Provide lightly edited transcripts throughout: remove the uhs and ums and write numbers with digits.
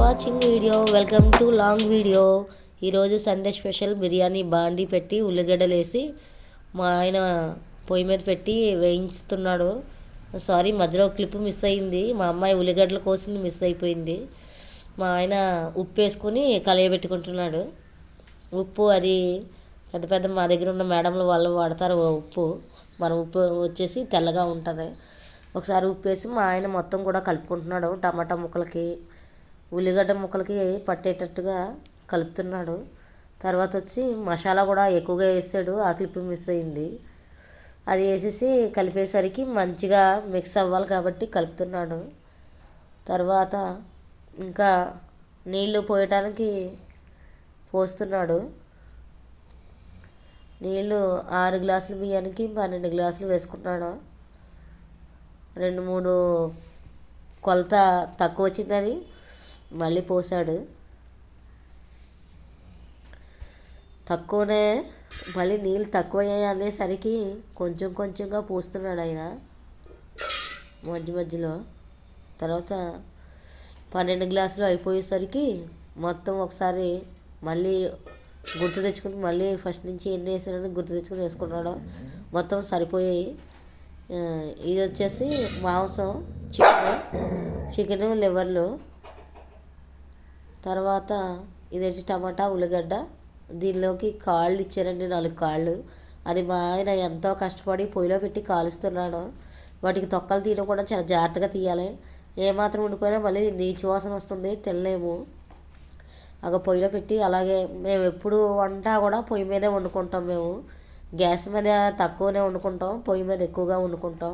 Watching video. Welcome to long video. ఈరోజు Sunday special biryani బాండి పెట్టి ఉల్లిగడ్డలు వేసి మా ఆయన పొయ్యి మీద పెట్టి వేయించుతున్నాడు. సారీ, మధ్యలో క్లిప్ మిస్ అయింది. మా అమ్మాయి ఉల్లిగడ్డల కోసింది మిస్ అయిపోయింది. మా ఆయన ఉప్పు వేసుకొని కలయబెట్టుకుంటున్నాడు. ఉప్పు అది పెద్ద పెద్ద మా దగ్గర ఉన్న మేడంలు వాళ్ళు వాడతారు ఉప్పు. మన ఉప్పు వచ్చేసి తెల్లగా ఉంటుంది. ఒకసారి ఉప్పు వేసి మా ఆయన మొత్తం కూడా కలుపుకుంటున్నాడు. టమాటా ముక్కలకి ఉల్లిగడ్డ ముక్కలకి పట్టేటట్టుగా కలుపుతున్నాడు. తర్వాత వచ్చి మసాలా కూడా ఎక్కువగా వేసాడు, ఆ క్లిప్ మిస్ అయింది. అది వేసేసి కలిపేసరికి మంచిగా మిక్స్ అవ్వాలి కాబట్టి కలుపుతున్నాడు. తర్వాత ఇంకా నీళ్లు పోయటానికి పోస్తున్నాడు. నీళ్ళు 6 గ్లాసుల బియ్యానికి 12 గ్లాసులు వేసుకున్నాడు. 2-3 కొలత తక్కువ వచ్చిందని మళ్ళీ పోసాడు. తక్కువనే మళ్ళీ నీళ్ళు తక్కువ అనేసరికి కొంచెం కొంచెంగా పోస్తున్నాడు ఆయన మధ్య మధ్యలో. తర్వాత 12 గ్లాసులు అయిపోయేసరికి మొత్తం ఒకసారి మళ్ళీ గుర్తు తెచ్చుకుని మళ్ళీ ఫస్ట్ నుంచి ఎన్ని వేసాడని గుర్తు తెచ్చుకుని వేసుకున్నాడు. మొత్తం సరిపోయాయి. ఇది వచ్చేసి మాంసం, చికెను లివర్లు. తర్వాత ఇది వచ్చి టమాటా, ఉల్లిగడ్డ. దీనిలోకి కాళ్ళు ఇచ్చారండి, 4 కాళ్ళు. అది మా ఆయన ఎంతో కష్టపడి పొయ్యిలో పెట్టి కాలుస్తున్నాడు. వాటికి తొక్కలు తీయడం కూడా చాలా జాగ్రత్తగా తీయాలి. ఏమాత్రం ఉండిపోయినా మళ్ళీ నీచు వాసన వస్తుంది, తినలేము. పొయ్యిలో పెట్టి అలాగే మేము ఎప్పుడు వంట కూడా పొయ్యి మీదే వండుకుంటాం. మేము గ్యాస్ మీద తక్కువనే వండుకుంటాం, పొయ్యి మీద ఎక్కువగా వండుకుంటాం.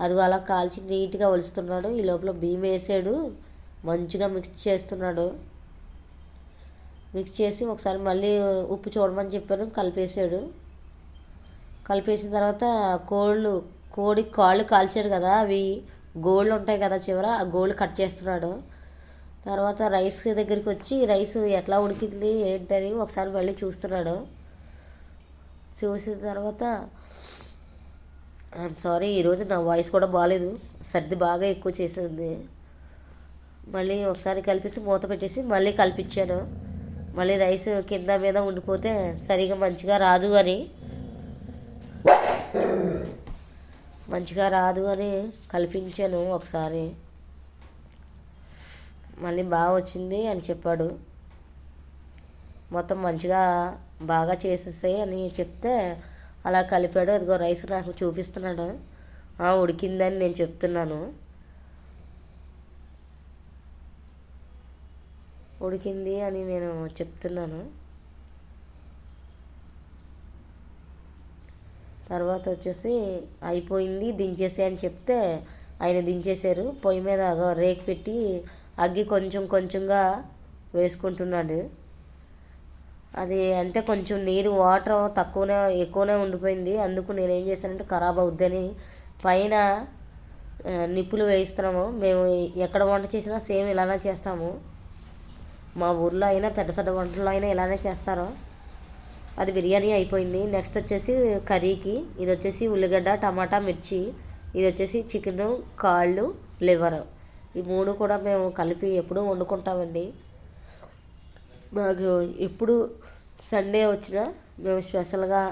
అది అలా కాల్చి నీట్గా ఒలుస్తున్నాడు. ఈ లోపల బియ్యం వేసాడు, మంచిగా మిక్స్ చేస్తున్నాడు. మిక్స్ చేసి ఒకసారి మళ్ళీ ఉప్పు చూడమని చెప్పాను, కలిపేసాడు. కలిపేసిన తర్వాత కోడి కాళ్ళు కాల్చాడు కదా, అవి గోళ్ళు ఉంటాయి కదా చివర, ఆ గోళ్ళు కట్ చేస్తున్నాడు. తర్వాత రైస్ దగ్గరికి వచ్చి రైస్ ఎట్లా ఉడికింది ఏంటని ఒకసారి మళ్ళీ చూస్తున్నాడు. చూసిన తర్వాత సారీ, ఈరోజు నా వాయిస్ కూడా బాగాలేదు, సర్ది బాగా ఎక్కువ చేసింది. మళ్ళీ ఒకసారి కలిపేసి మూత పెట్టేసి మళ్ళీ కలిపించాను. మళ్ళీ రైస్ కింద మీద ఉండిపోతే సరిగా మంచిగా రాదు అని కలిపించాను. ఒకసారి మళ్ళీ బాగా వచ్చింది అని చెప్పాడు. మొత్తం మంచిగా బాగా చేసేసాయి అని చెప్తే అలా కలిపాడు. అదిగో రైస్ నాకు చూపిస్తున్నాడు. ఉడికిందని నేను చెప్తున్నాను. ఉడికింది అని నేను చెప్తున్నాను. తర్వాత వచ్చేసి అయిపోయింది దించేసి అని చెప్తే ఆయన దించేశారు. పొయ్యి మీద రేకు పెట్టి అగ్గి కొంచెం కొంచెంగా వేసుకుంటున్నాడు. అది అంటే కొంచెం నీరు వాటర్ తక్కువనే ఎక్కువనే ఉండిపోయింది. అందుకు నేనేం చేశానంటే ఖరాబ్ అవుద్దని పైన నిప్పులు వేయిస్తున్నాము. మేము ఎక్కడ వంట చేసినా సేమ్ ఇలానే చేస్తాము. మా ఊర్లో అయినా పెద్ద పెద్ద వంటల్లో అయినా ఇలానే చేస్తారు. అది బిర్యానీ అయిపోయింది. నెక్స్ట్ వచ్చేసి కర్రీకి ఇది వచ్చేసి ఉల్లిగడ్డ, టమాటా, మిర్చి. ఇది వచ్చేసి చికెను, కాళ్ళు, లివర్. ఈ 3 కూడా మేము కలిపి ఎప్పుడూ వండుకుంటామండి. మాకు ఎప్పుడు సండే వచ్చినా మేము స్పెషల్గా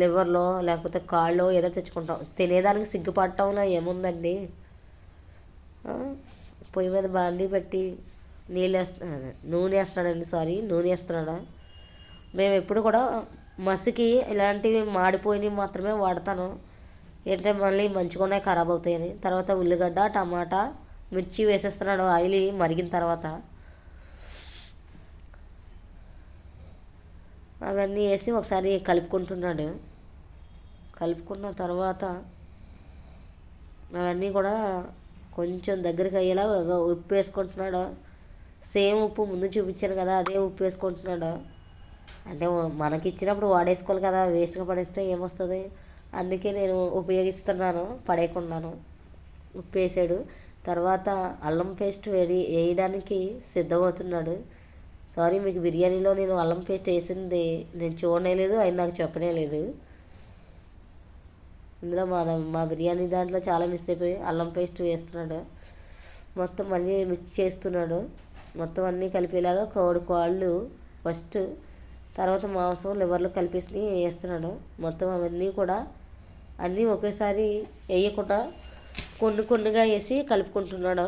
లివర్లో లేకపోతే కాళ్ళు ఏదో తెచ్చుకుంటాం. తినేదానికి సిగ్గుపడటంలో ఏముందండి. పొయ్యి మీద బాండీ పెట్టి నూనె వేస్తున్నాడా. మేము ఎప్పుడు కూడా మసికి ఇలాంటివి మాడిపోయినవి మాత్రమే వాడతాను, ఏంటంటే మళ్ళీ మంచిగానే ఖరాబ్ అవుతాయని. తర్వాత ఉల్లిగడ్డ, టమాటా, మిర్చి వేసేస్తున్నాడు ఆయిల్ మరిగిన తర్వాత. అవన్నీ వేసి ఒకసారి కలుపుకుంటున్నాడు. కలుపుకున్న తర్వాత అవన్నీ కూడా కొంచెం దగ్గరికి అయ్యేలా ఉప్పు వేసుకుంటున్నాడు. సేమ్ ఉప్పు ముందు చూపించాను కదా, అదే ఉప్పు వేసుకుంటున్నాడు. అంటే మనకి ఇచ్చినప్పుడు వాడేసుకోవాలి కదా, వేస్ట్గా పడేస్తే ఏమొస్తుంది. అందుకే నేను ఉపయోగిస్తున్నాను, పడేయకుండాను. ఉప్పు వేసాడు. తర్వాత అల్లం పేస్ట్ వేయడానికి సిద్ధమవుతున్నాడు. సారీ, మీకు బిర్యానీలో నేను అల్లం పేస్ట్ వేసింది నేను చూడలేదు, ఆయన నాకు చెప్పనే లేదు. ఇందులో మా బిర్యానీ దాంట్లో చాలా మిస్ అయిపోయి అల్లం పేస్ట్ వేస్తున్నాడు. మొత్తం మళ్ళీ మిక్స్ చేస్తున్నాడు. మొత్తం అన్నీ కలిపేలాగా కోడి కాళ్ళు ఫస్ట్, తర్వాత మాంసం లివర్లు కలిపేసి వేస్తున్నాడు. మొత్తం అవన్నీ కూడా అన్నీ ఒకేసారి వేయకుండా కొన్ని కొన్నిగా వేసి కలుపుకుంటున్నాడు.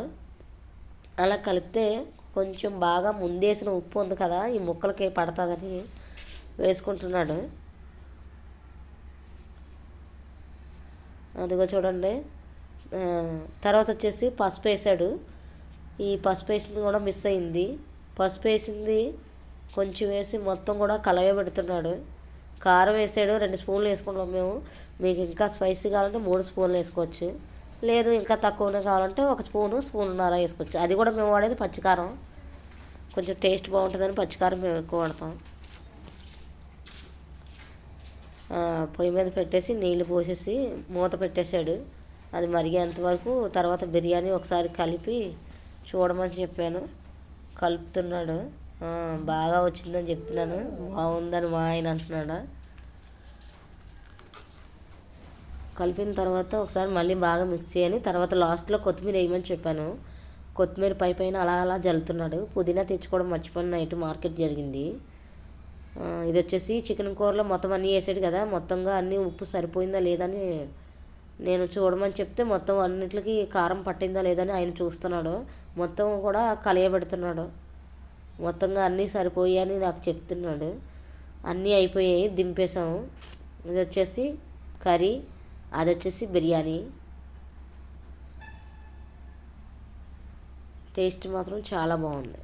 అలా కలిపితే కొంచెం బాగా ముందేసిన ఉప్పు ఉంది కదా, ఈ ముక్కలకి పడుతుందని వేసుకుంటున్నాడు. అదిగో చూడండి. తర్వాత వచ్చేసి పసుపు వేసాడు. ఈ పసుపు వేసింది కూడా మిస్ అయింది. పసుపు వేసింది కొంచెం వేసి మొత్తం కూడా కలయబెడుతున్నాడు. కారం వేసాడు, 2 స్పూన్లు వేసుకున్నాం మేము. మీకు ఇంకా స్పైసీ కావాలంటే 3 స్పూన్లు వేసుకోవచ్చు. లేదు ఇంకా తక్కువనే కావాలంటే 1 స్పూన్నర వేసుకోవచ్చు. అది కూడా మేము వాడేది పచ్చికారం, కొంచెం టేస్ట్ బాగుంటుందని పచ్చికారం మేము ఎక్కువ వాడతాం. పొయ్యి మీద పెట్టేసి నీళ్ళు పోసేసి మూత పెట్టేశాడు. అది మరిగేంత వరకు తర్వాత బిర్యానీ ఒకసారి కలిపి చూడమని చెప్పాను. కలుపుతున్నాడు. బాగా వచ్చిందని చెప్తున్నాను, బాగుందని మా ఆయన అంటున్నాడు. కలిపిన తర్వాత ఒకసారి మళ్ళీ బాగా మిక్స్ చేయని తర్వాత లాస్ట్లో కొత్తిమీర వేయమని చెప్పాను. కొత్తిమీర పైన అలా అలా జల్లుతున్నాడు. పుదీనా తెచ్చుకోవడం మర్చిపోయిన నైట్ మార్కెట్ జరిగింది. ఇది వచ్చేసి చికెన్ కూరలో మొత్తం అన్నీ వేసాడు కదా, మొత్తంగా అన్నీ ఉప్పు సరిపోయిందా లేదని నేను చూడమని చెప్తే మొత్తం అన్నిటికి కారం పట్టిందా లేదని ఆయన చూస్తున్నాడు. మొత్తం కూడా కలియబెడుతున్నాడు. మొత్తంగా అన్నీ సరిపోయాయని నాకు చెప్తున్నాడు. అన్నీ అయిపోయాయి, దింపేసాము. ఇది వచ్చేసి కర్రీ, అది వచ్చేసి బిర్యానీ. టేస్ట్ మాత్రం చాలా బాగుంది.